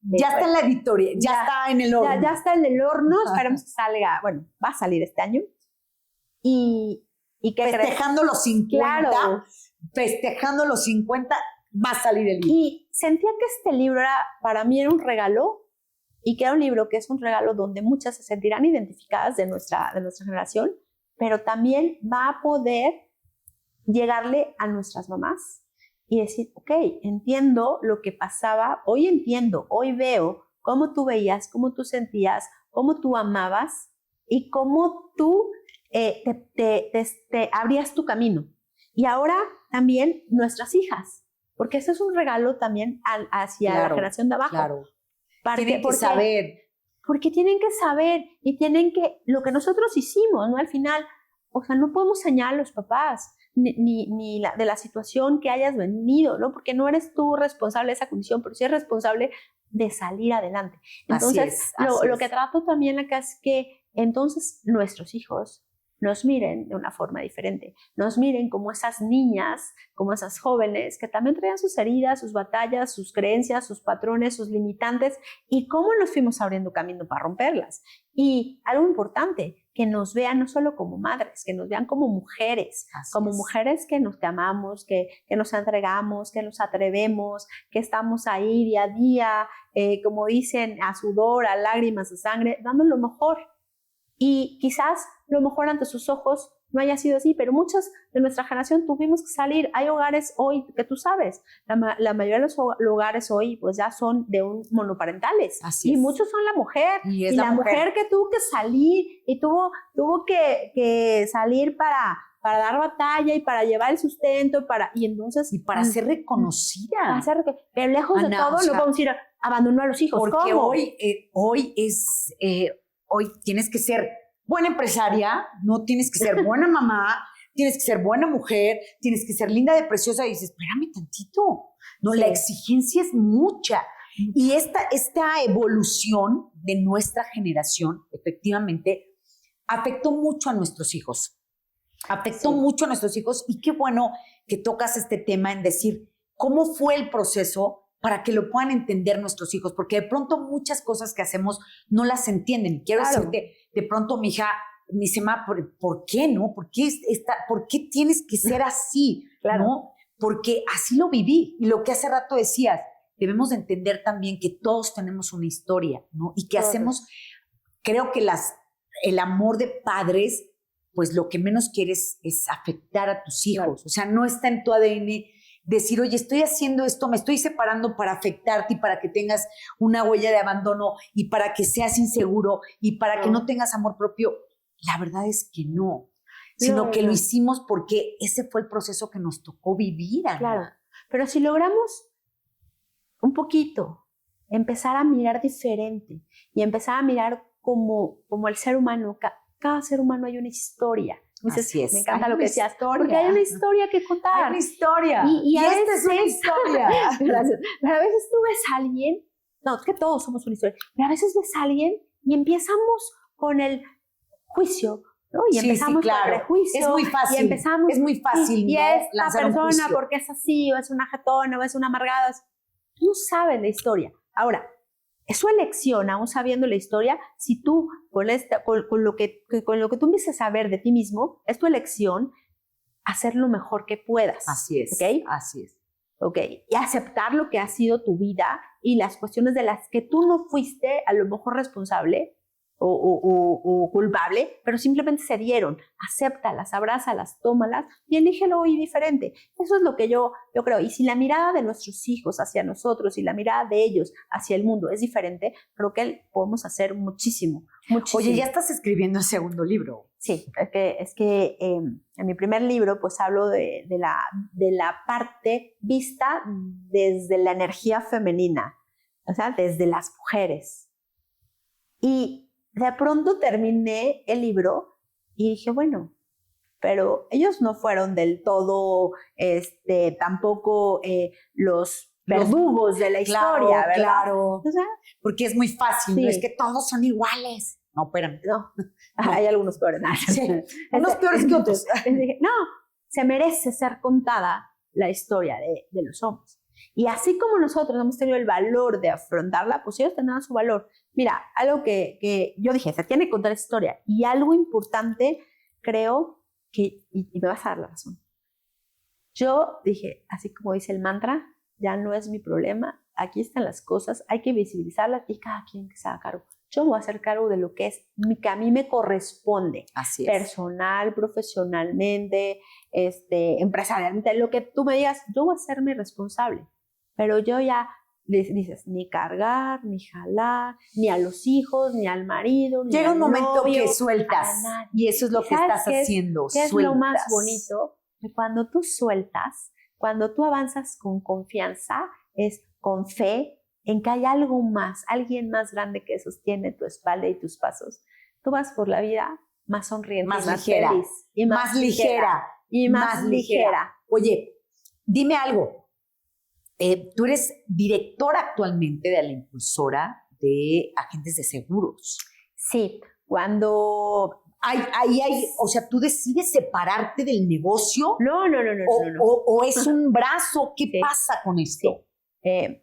ya está en la editorial, ya está en el horno. Ya está en el horno, esperemos que salga, bueno, va a salir este año. Y que festejando los 50, claro. Festejando los 50, va a salir el libro. Y sentía que este libro para mí era un regalo, y que era un libro que es un regalo donde muchas se sentirán identificadas de nuestra generación, pero también va a poder llegarle a nuestras mamás y decir, ok, entiendo lo que pasaba, hoy veo cómo tú veías, cómo tú sentías, cómo tú amabas y cómo tú te abrías tu camino. Y ahora también nuestras hijas, porque eso es un regalo también hacia la generación de abajo. Claro. Tienen que saber. Porque tienen que saber y tienen que, lo que nosotros hicimos, ¿no? Al final, o sea, no podemos señalar a los papás ni de la situación que hayas venido, ¿no? Porque no eres tú responsable de esa condición, pero sí eres responsable de salir adelante. Entonces, lo que trato también acá es que entonces nuestros hijos nos miren de una forma diferente, nos miren como esas niñas, como esas jóvenes que también traían sus heridas, sus batallas, sus creencias, sus patrones, sus limitantes y cómo nos fuimos abriendo camino para romperlas. Y algo importante, que nos vean no solo como madres, que nos vean como mujeres, mujeres que nos amamos, que nos entregamos, que nos atrevemos, que estamos ahí día a día, como dicen, a sudor, a lágrimas, a sangre, dando lo mejor. Y quizás lo mejor ante sus ojos no haya sido así, pero muchas de nuestra generación tuvimos que salir. Hay hogares hoy que tú sabes, la mayoría de los hogares hoy pues ya son monoparentales. Y muchos son la mujer. Y la mujer que tuvo que salir y tuvo que salir para dar batalla y para llevar el sustento y entonces para ser reconocida. Pero lejos de todo, no vamos a ir abandonando a los hijos. Porque ¿cómo? Hoy tienes que ser buena empresaria, no tienes que ser buena mamá, tienes que ser buena mujer, tienes que ser linda de preciosa. Y dices, espérame tantito. No, la exigencia es mucha. Y esta evolución de nuestra generación, efectivamente, afectó mucho a nuestros hijos. Mucho a nuestros hijos. Y qué bueno que tocas este tema en decir cómo fue el proceso para que lo puedan entender nuestros hijos, porque de pronto muchas cosas que hacemos no las entienden. Quiero decirte, de pronto mi hija me dice, ma, ¿por qué no? ¿Por qué tienes que ser así? ¿No? Porque así lo viví. Y lo que hace rato decías, debemos de entender también que todos tenemos una historia, ¿no? Y que creo que el amor de padres, pues lo que menos quieres es afectar a tus hijos. O sea, no está en tu ADN decir, oye, estoy haciendo esto, me estoy separando para afectarte y para que tengas una huella de abandono y para que seas inseguro y para que no tengas amor propio. La verdad es que no. sino que lo hicimos porque ese fue el proceso que nos tocó vivir, Ana. Claro, pero si logramos un poquito empezar a mirar diferente y empezar a mirar como el ser humano, cada ser humano hay una historia. Dices, así es. Me encanta hay lo que decías, historia. porque hay una historia que contar. Hay una historia. Y a esta veces, es una historia. Gracias. Pero a veces tú ves a alguien, no, es que todos somos una historia, pero a veces ves a alguien y empezamos con el juicio, ¿no? Y empezamos con el prejuicio. Es muy fácil. Y empezamos, es muy fácil. Y esta persona, un porque es así, o es una jetona, o es una amargada. Tú no sabes la historia. Ahora, es su elección, aún sabiendo la historia, si tú, con lo que tú empieces a ver de ti mismo, es tu elección hacer lo mejor que puedas. Así es. ¿Okay? Así es. ¿Ok? Y aceptar lo que ha sido tu vida y las cuestiones de las que tú no fuiste a lo mejor responsable o culpable, pero simplemente se dieron. Acéptalas, abrázalas, tómalas y elígelo hoy diferente. Eso es lo que yo creo. Y si la mirada de nuestros hijos hacia nosotros y la mirada de ellos hacia el mundo es diferente, creo que podemos hacer muchísimo. Oye, ya estás escribiendo el segundo libro. Sí, es que en mi primer libro pues hablo de la parte vista desde la energía femenina, o sea, desde las mujeres. Y de pronto terminé el libro y dije, bueno, pero ellos no fueron del todo, tampoco los verdugos de la historia, ¿verdad? Claro, o sea, porque es muy fácil, sí. No es que todos son iguales. No, espérame. No, hay algunos peores. Sí, unos peores que otros. No, se merece ser contada la historia de los hombres. Y así como nosotros hemos tenido el valor de afrontarla, pues ellos tendrán su valor. Mira, algo que yo dije, se tiene que contar esa historia. Y algo importante, creo que, y me vas a dar la razón. Yo dije, así como dice el mantra, ya no es mi problema, aquí están las cosas, hay que visibilizarlas y cada quien que se haga cargo. Yo me voy a hacer cargo de lo que a mí me corresponde. Así es. Personal, profesionalmente, empresarialmente, lo que tú me digas, yo voy a hacerme responsable. Pero yo ya, dices, ni cargar, ni jalar, ni a los hijos, ni al marido, ni llega al un momento novio, que sueltas. Y eso es lo que estás haciendo. ¿Qué es lo más bonito? Que cuando tú sueltas, cuando tú avanzas con confianza, es con fe en que hay algo más, alguien más grande que sostiene tu espalda y tus pasos. Tú vas por la vida más sonriente, más ligera, feliz, y más ligera, y más ligera. Oye, dime algo. Tú eres directora actualmente de la Impulsora de Agentes de Seguros. Sí, cuando... O sea, ¿tú decides separarte del negocio? No. ¿O es un brazo? ¿Qué pasa con esto? Sí.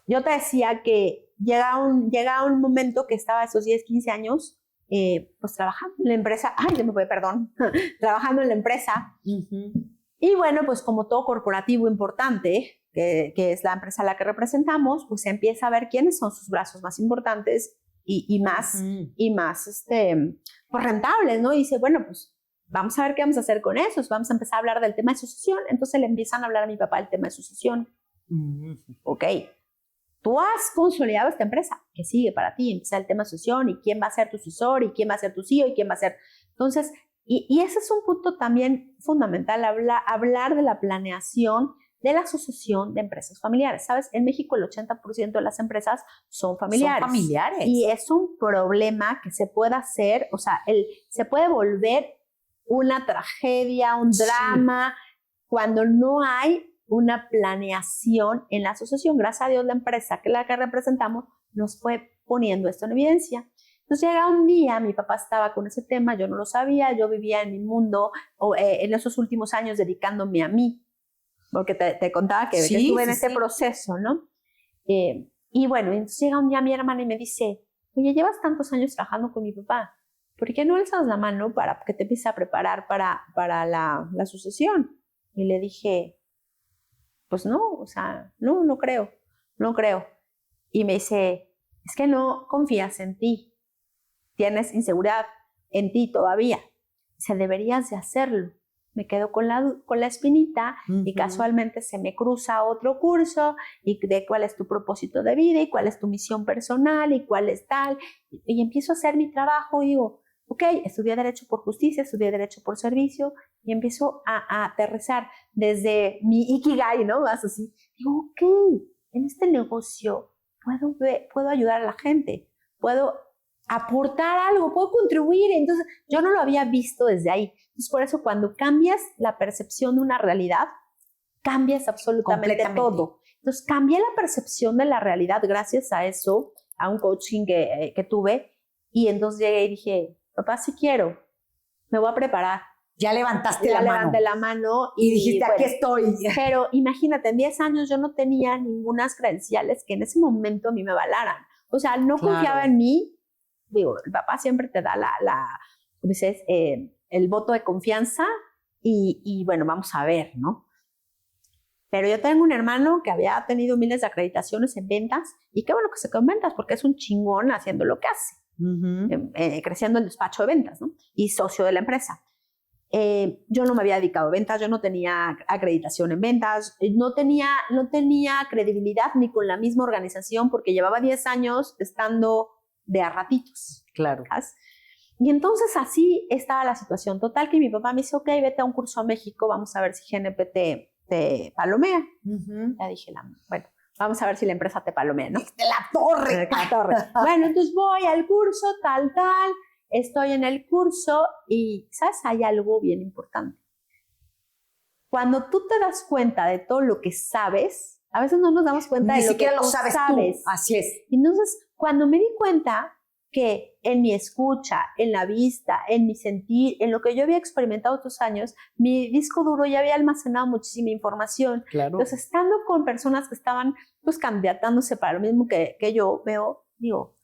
Yo te decía que llega un momento que estaba esos 10, 15 años, pues trabajando en la empresa, trabajando en la empresa. Uh-huh. Y bueno, pues como todo corporativo importante, que es la empresa a la que representamos, pues se empieza a ver quiénes son sus brazos más importantes y más, uh-huh. y más pues rentables, ¿no? Y dice, bueno, pues vamos a ver qué vamos a hacer con eso, vamos a empezar a hablar del tema de sucesión. Entonces le empiezan a hablar a mi papá del tema de sucesión. Uh-huh. Ok, tú has consolidado esta empresa, ¿qué sigue para ti? Empieza el tema de sucesión y quién va a ser tu sucesor y quién va a ser tu CEO y quién va a ser... Entonces, y ese es un punto también fundamental, hablar de la planeación de la sucesión de empresas familiares. ¿Sabes? En México el 80% de las empresas son familiares. Son familiares. Y es un problema que se puede hacer, o sea, se puede volver una tragedia, un drama, cuando no hay una planeación en la asociación. Gracias a Dios la empresa que representamos nos fue poniendo esto en evidencia. Entonces llega un día, mi papá estaba con ese tema, yo no lo sabía, yo vivía en mi mundo en esos últimos años dedicándome a mí, porque te contaba que estuve en ese proceso, ¿no? Y bueno, entonces llega un día mi hermana y me dice, oye, llevas tantos años trabajando con mi papá, ¿por qué no alzas la mano para que te empieces a preparar para la sucesión? Y le dije, pues no, o sea, no creo. Y me dice, es que no confías en ti, tienes inseguridad en ti todavía, deberías de hacerlo. Me quedo con la espinita y casualmente se me cruza otro curso y de cuál es tu propósito de vida y cuál es tu misión personal y cuál es tal. Y empiezo a hacer mi trabajo y digo, ok, estudié Derecho por Justicia, estudié Derecho por Servicio y empiezo a aterrizar desde mi Ikigai, ¿no? Más así. Digo, ok, en este negocio puedo ayudar a la gente, puedo aportar algo, puedo contribuir. Entonces, yo no lo había visto desde ahí. Entonces, por eso cuando cambias la percepción de una realidad, cambias absolutamente todo. Entonces, cambié la percepción de la realidad gracias a eso, a un coaching que tuve. Y entonces llegué y dije, papá, si quiero, me voy a preparar. Ya levantaste levanté la mano y dijiste, aquí estoy. Pero imagínate, en 10 años yo no tenía ninguna credenciales que en ese momento a mí me avalaran. O sea, no confiaba en mí. Digo, el papá siempre te da ¿cómo dices? El voto de confianza y bueno, vamos a ver, ¿no? Pero yo tengo un hermano que había tenido miles de acreditaciones en ventas y qué bueno que se quedó en ventas porque es un chingón haciendo lo que hace, creciendo el despacho de ventas, ¿no? Y socio de la empresa. Yo no me había dedicado a ventas, yo no tenía acreditación en ventas, no tenía credibilidad ni con la misma organización porque llevaba 10 años estando de a ratitos. Claro. ¿Sabes? Y entonces así estaba la situación. Total que mi papá me dice, ok, vete a un curso a México, vamos a ver si GNP te palomea. Ya dije, bueno, vamos a ver si la empresa te palomea, ¿no? ¡De la torre! Bueno, entonces voy al curso, tal, estoy en el curso y, ¿sabes? Hay algo bien importante. Cuando tú te das cuenta de todo lo que sabes, a veces no nos damos cuenta de lo que lo sabes tú. Así es. Entonces, cuando me di cuenta que en mi escucha, en la vista, en mi sentir, en lo que yo había experimentado otros años, mi disco duro ya había almacenado muchísima información. Claro. Entonces, estando con personas que estaban pues candidatándose para lo mismo que yo veo, digo,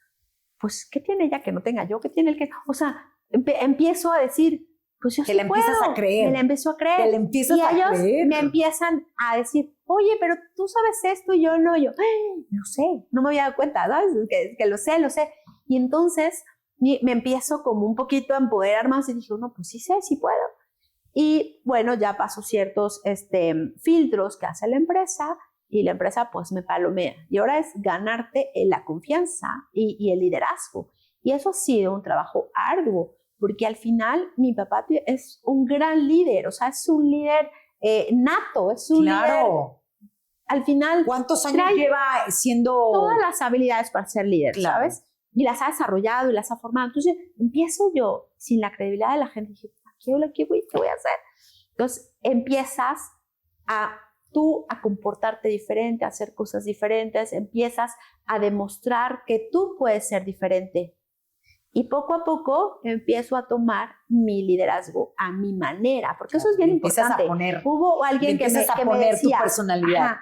pues, ¿qué tiene ella que no tenga yo? ¿Qué tiene el que? O sea, empiezo a decir, pues yo sí puedo. Te la empiezas a creer. Me la empiezo a creer. Te la empiezas a creer. Y ellos me empiezan a decir, oye, pero tú sabes esto y yo no. Yo, no sé, no me había dado cuenta, ¿sabes? Que lo sé. Y entonces me empiezo como un poquito a empoderar más y dije, no, pues sí sé, sí puedo. Y bueno, ya paso ciertos filtros que hace la empresa y la empresa pues me palomea. Y ahora es ganarte la confianza y el liderazgo. Y eso ha sido un trabajo arduo, porque al final mi papá es un gran líder, o sea, es un líder nato, es un líder. Al final, ¿cuántos años lleva siendo? Todas las habilidades para ser líder, claro. ¿sabes? Y las ha desarrollado y las ha formado. Entonces, empiezo yo, sin la credibilidad de la gente, dije, ¿qué voy a hacer? Entonces, empiezas tú a comportarte diferente, a hacer cosas diferentes, empiezas a demostrar que tú puedes ser diferente. Y poco a poco empiezo a tomar mi liderazgo a mi manera, porque eso es bien importante. Hubo alguien que me decía, tu personalidad.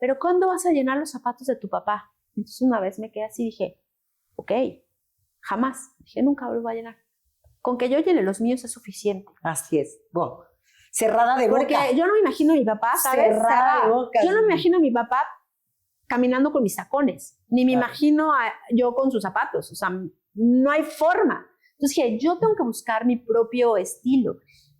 Pero ¿cuándo vas a llenar los zapatos de tu papá? Entonces una vez me quedé así y dije, ok, jamás. Dije, nunca lo voy a llenar. Con que yo llene los míos es suficiente. Así es. Wow. Cerrada de boca. Porque yo no me imagino a mi papá, ¿sabes? Cerrada de boca. Yo no me imagino a mi papá caminando con mis tacones, ni me imagino yo con sus zapatos. O sea, no hay forma. Entonces dije, yo tengo que buscar mi propio estilo.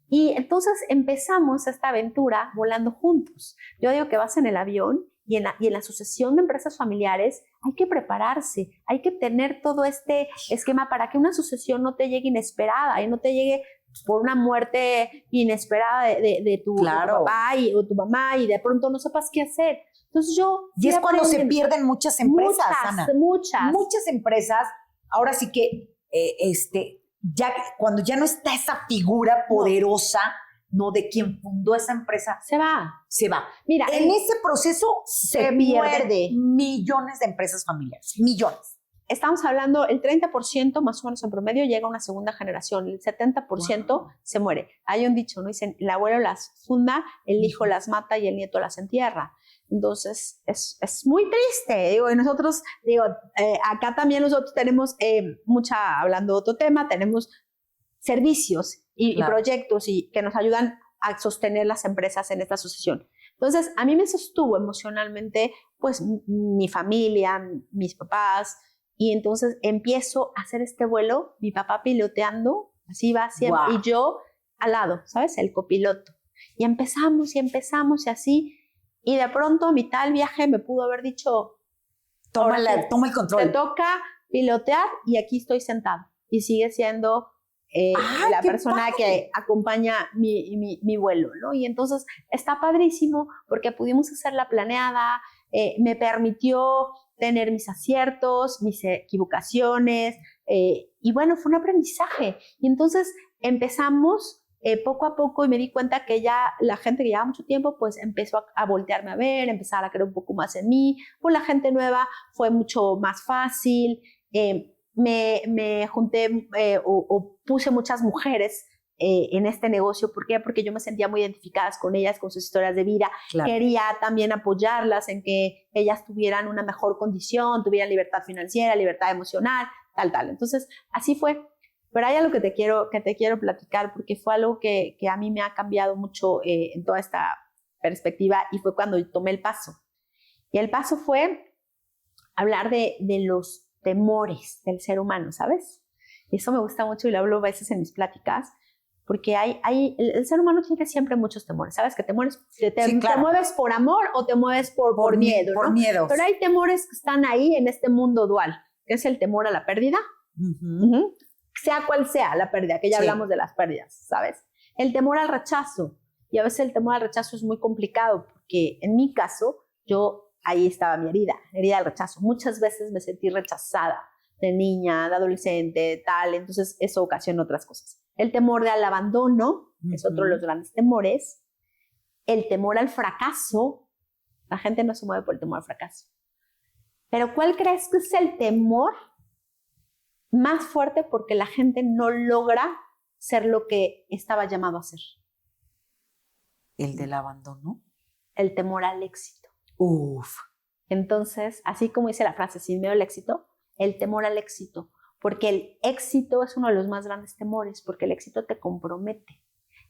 Y entonces empezamos esta aventura volando juntos. Yo digo que vas en el avión y en la sucesión de empresas familiares hay que prepararse, hay que tener todo este esquema para que una sucesión no te llegue inesperada y no te llegue por una muerte inesperada de tu papá o tu mamá y de pronto no sepas qué hacer. Entonces y es cuando se pierden muchas empresas, Ana. Muchas empresas. Ahora sí que cuando ya no está esa figura poderosa, no de quien fundó esa empresa, se va. Mira, en ese proceso se pierde millones de empresas familiares, millones. Estamos hablando, el 30% más o menos en promedio llega a una segunda generación, el 70% se muere. Hay un dicho, ¿no? Dicen, el abuelo las funda, el hijo las mata y el nieto las entierra. Entonces, es muy triste, y nosotros, acá también nosotros tenemos hablando de otro tema, tenemos servicios y proyectos que nos ayudan a sostener las empresas en esta sucesión. Entonces, a mí me sostuvo emocionalmente, pues, mi familia, mis papás, y entonces empiezo a hacer este vuelo, mi papá piloteando, así va siempre, y yo al lado, ¿sabes? El copiloto. Y empezamos y así, y de pronto a mitad del viaje me pudo haber dicho, toma el control. Te toca pilotear y aquí estoy sentado. y sigue siendo la persona que acompaña mi vuelo, ¿no? Y entonces está padrísimo porque pudimos hacer la planeada, me permitió tener mis aciertos, mis equivocaciones, y bueno, fue un aprendizaje. Y entonces empezamos poco a poco y me di cuenta que ya la gente que llevaba mucho tiempo pues empezó a voltearme a ver, empezar a creer un poco más en mí. Con la gente nueva fue mucho más fácil. Me junté o puse muchas mujeres en este negocio. ¿Por qué? Porque yo me sentía muy identificadas con ellas, con sus historias de vida. Claro. Quería también apoyarlas en que ellas tuvieran una mejor condición, tuvieran libertad financiera, libertad emocional, tal. Entonces, así fue. Pero hay algo que te quiero platicar porque fue algo que a mí me ha cambiado mucho en toda esta perspectiva y fue cuando tomé el paso. Y el paso fue hablar de los temores del ser humano, ¿sabes? Y eso me gusta mucho y lo hablo a veces en mis pláticas porque el ser humano tiene siempre muchos temores, ¿sabes? Que te mueves por amor o te mueves por miedo, ¿no? Por miedos. Pero hay temores que están ahí en este mundo dual, que es el temor a la pérdida, sea cual sea la pérdida, que ya hablamos de las pérdidas, ¿sabes? El temor al rechazo, y a veces el temor al rechazo es muy complicado, porque en mi caso, ahí estaba mi herida del rechazo. Muchas veces me sentí rechazada de niña, de adolescente, tal, entonces eso ocasiona otras cosas. El temor al abandono es otro de los grandes temores. El temor al fracaso, la gente no se mueve por el temor al fracaso. Pero ¿cuál crees que es el temor más fuerte porque la gente no logra ser lo que estaba llamado a ser? ¿El del abandono? El temor al éxito. Uf. Entonces, así como dice la frase, sin miedo al éxito, el temor al éxito. Porque el éxito es uno de los más grandes temores, porque el éxito te compromete.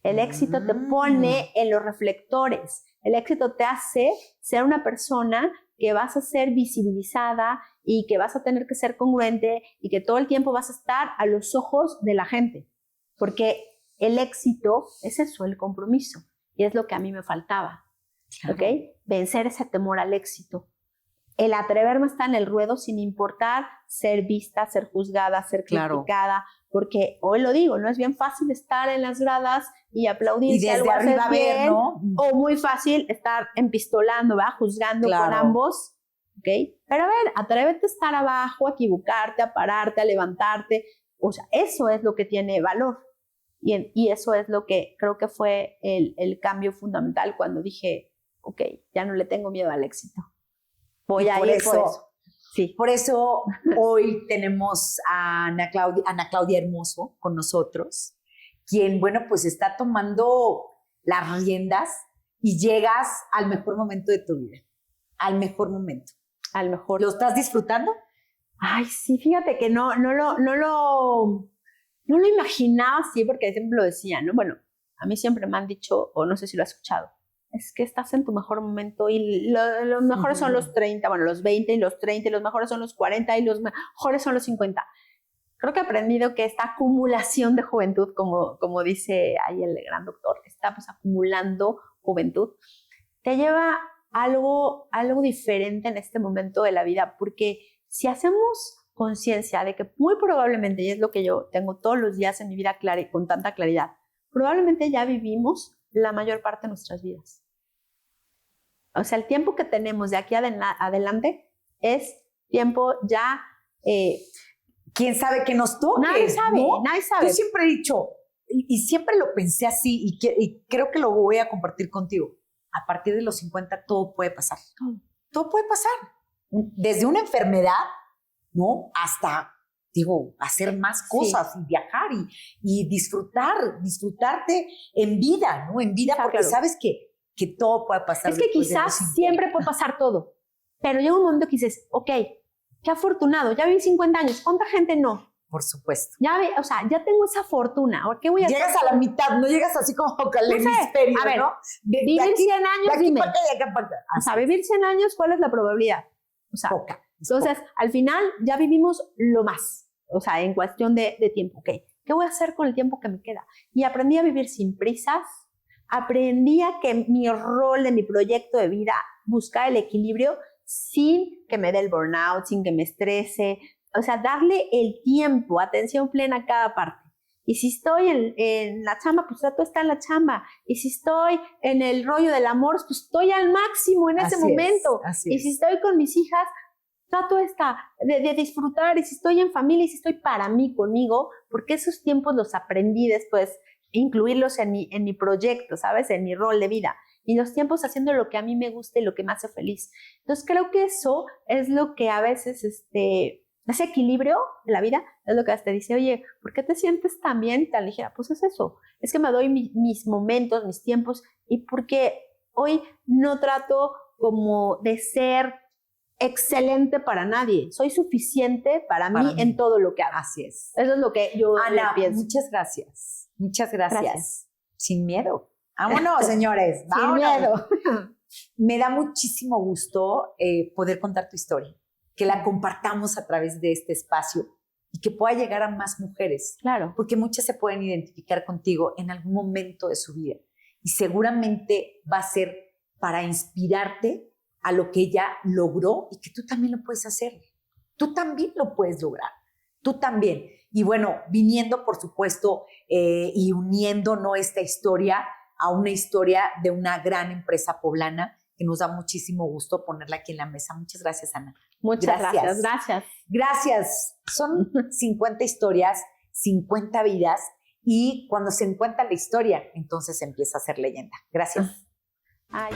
El éxito te pone en los reflectores. El éxito te hace ser una persona que vas a ser visibilizada y que vas a tener que ser congruente y que todo el tiempo vas a estar a los ojos de la gente. Porque el éxito es eso, el compromiso. Y es lo que a mí me faltaba. Claro. ¿Ok? Vencer ese temor al éxito. El atreverme a estar en el ruedo sin importar ser vista, ser juzgada, ser criticada. Porque hoy lo digo, no es bien fácil estar en las gradas y aplaudir. Y desde arriba ver, ¿no? O muy fácil estar empistolando, ¿va? Juzgando con ambos. ¿Ok? Pero a ver, atrévete a estar abajo, a equivocarte, a pararte, a levantarte. O sea, eso es lo que tiene valor. Y eso es lo que creo que fue el cambio fundamental cuando dije, ok, ya no le tengo miedo al éxito. Voy a ir por eso. Sí. Por eso hoy tenemos a Ana Claudia Hermoso con nosotros, quien, bueno, pues está tomando las riendas y llegas al mejor momento de tu vida. Al mejor momento. Al mejor. ¿Lo estás disfrutando? Ay, sí, fíjate que no lo imaginaba así, porque siempre lo decía, ¿no? Bueno, a mí siempre me han dicho, o no sé si lo has escuchado, es que estás en tu mejor momento y los mejores son los 30, bueno, los 20 y los 30, y los mejores son los 40 y los mejores son los 50. Creo que he aprendido que esta acumulación de juventud, como dice ahí el gran doctor, estamos acumulando juventud, te lleva a algo diferente en este momento de la vida, porque si hacemos conciencia de que muy probablemente, y es lo que yo tengo todos los días en mi vida clara y con tanta claridad, probablemente ya vivimos la mayor parte de nuestras vidas. O sea, el tiempo que tenemos de aquí adelante es tiempo ya... ¿Quién sabe qué nos toque? Nadie sabe, ¿no? Nadie sabe. Yo siempre he dicho, y siempre lo pensé así, y creo que lo voy a compartir contigo. A partir de los 50 todo puede pasar. Todo puede pasar. Desde una enfermedad, ¿no? Hasta, hacer más cosas, y viajar y disfrutarte en vida, ¿no? En vida, porque sabes que todo puede pasar. Es que quizás siempre puede pasar todo, pero llega un momento que dices, ok, qué afortunado, ya viví 50 años, ¿cuánta gente no? Por supuesto. Ya tengo esa fortuna, ¿qué voy a hacer? Llegas a la mitad, no llegas así como al hemisferio, a ver, ¿no? Vivir 100 años, dime. Para acá y acá para acá. O sea, vivir 100 años, ¿cuál es la probabilidad? O sea, poca. Entonces, al final ya vivimos lo más, o sea, en cuestión de tiempo. Ok, ¿qué voy a hacer con el tiempo que me queda? Y aprendí a vivir sin prisas, aprendí a que mi rol de mi proyecto de vida, buscar el equilibrio sin que me dé el burnout, sin que me estrese, o sea, darle el tiempo, atención plena a cada parte. Y si estoy en la chamba, pues trato de estar en la chamba. Y si estoy en el rollo del amor, pues estoy al máximo en ese momento. Y si estoy con mis hijas, trato de disfrutar. Y si estoy en familia, y si estoy para mí, conmigo, porque esos tiempos los aprendí después, incluirlos en mi proyecto, ¿sabes? En mi rol de vida. Y los tiempos haciendo lo que a mí me gusta y lo que me hace feliz. Entonces, creo que eso es lo que a veces, ese equilibrio de la vida es lo que te dice, oye, ¿por qué te sientes tan bien, tan ligera? Pues es eso, es que me doy mis momentos, mis tiempos, y porque hoy no trato como de ser excelente para nadie, soy suficiente para mí en todo lo que hago. Así es. Eso es lo que yo Ana, pienso. muchas gracias. Muchas gracias. Gracias. Sin miedo. Vámonos, señores. Vámonos. Sin miedo. Me da muchísimo gusto poder contar tu historia, que la compartamos a través de este espacio y que pueda llegar a más mujeres. Claro. Porque muchas se pueden identificar contigo en algún momento de su vida. Y seguramente va a ser para inspirarte a lo que ella logró y que tú también lo puedes hacer. Tú también lo puedes lograr. Tú también. Y bueno, viniendo, por supuesto, y uniendo, ¿no?, esta historia a una historia de una gran empresa poblana que nos da muchísimo gusto ponerla aquí en la mesa. Muchas gracias, Ana. Muchas gracias. Gracias. Son 50 historias, 50 vidas, y cuando se encuentra la historia, entonces empieza a ser leyenda. Gracias. Ay.